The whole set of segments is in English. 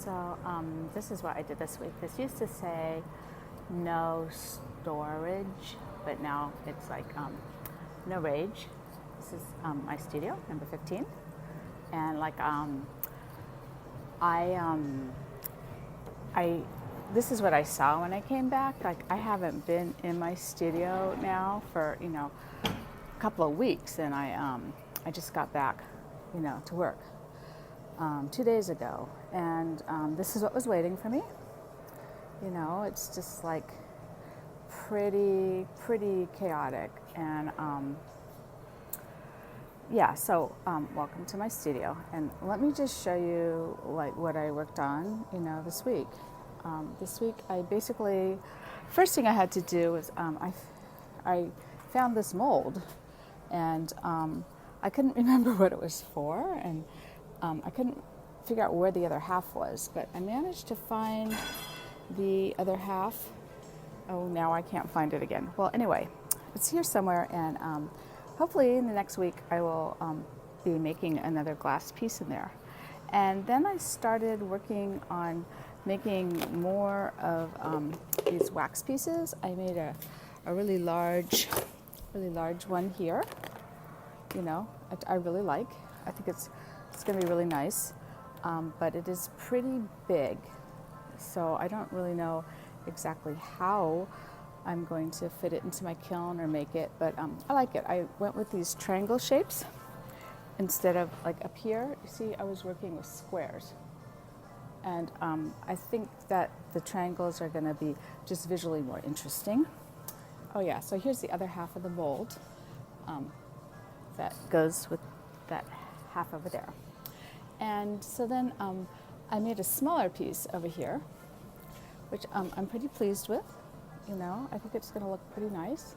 So this is what I did this week. This used to say no storage, but now it's like no rage. This is my studio, number 15. And like this is what I saw when I came back. Like I haven't been in my studio now for, a couple of weeks, and I just got back, to work 2 days ago, and this is what was waiting for me. It's just like pretty chaotic, and so welcome to my studio, and let me just show you like what I worked on, this week. This week I basically, first thing I had to do was I found this mold, and I couldn't remember what it was for, and I couldn't figure out where the other half was, but I managed to find the other half. Oh, now I can't find it again. Well, anyway, it's here somewhere, and hopefully in the next week I will be making another glass piece in there. And then I started working on making more of these wax pieces. I made a really large one here. I really like. I think it's going to be really nice, but it is pretty big. So I don't really know exactly how I'm going to fit it into my kiln or make it, but I like it. I went with these triangle shapes instead of like up here. You see, I was working with squares. And I think that the triangles are going to be just visually more interesting. Oh yeah, so here's the other half of the mold that goes with that half over there. And so then I made a smaller piece over here, which I'm pretty pleased with. I think it's going to look pretty nice.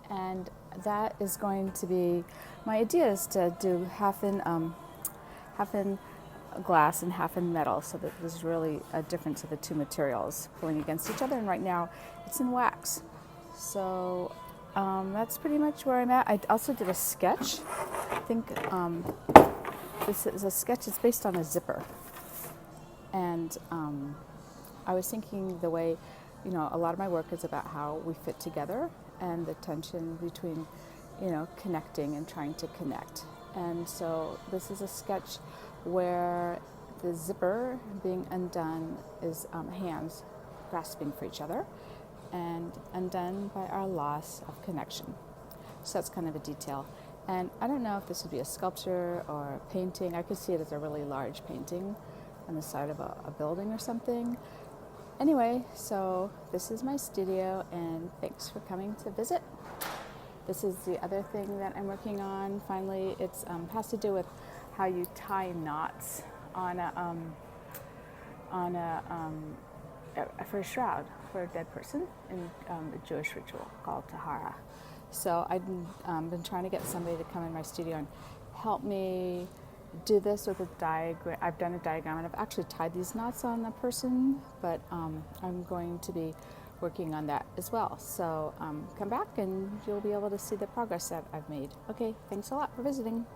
And that is going to be, my idea is to do half in glass and half in metal, so that there's really a difference of the two materials pulling against each other. And right now it's in wax. So that's pretty much where I'm at. I also did a sketch. I think this is a sketch. It's based on a zipper. And I was thinking the way, a lot of my work is about how we fit together and the tension between, connecting and trying to connect. And so this is a sketch where the zipper being undone is hands grasping for each other and undone by our loss of connection. So that's kind of a detail. And I don't know if this would be a sculpture or a painting. I could see it as a really large painting on the side of a building or something. Anyway, so this is my studio, and thanks for coming to visit. This is the other thing that I'm working on. Finally, it's has to do with how you tie knots on for a shroud for a dead person in a Jewish ritual called tahara. So I've been trying to get somebody to come in my studio and help me do this with a diagram. I've done a diagram, and I've actually tied these knots on the person, but I'm going to be working on that as well. So come back and you'll be able to see the progress that I've made. Okay, thanks a lot for visiting.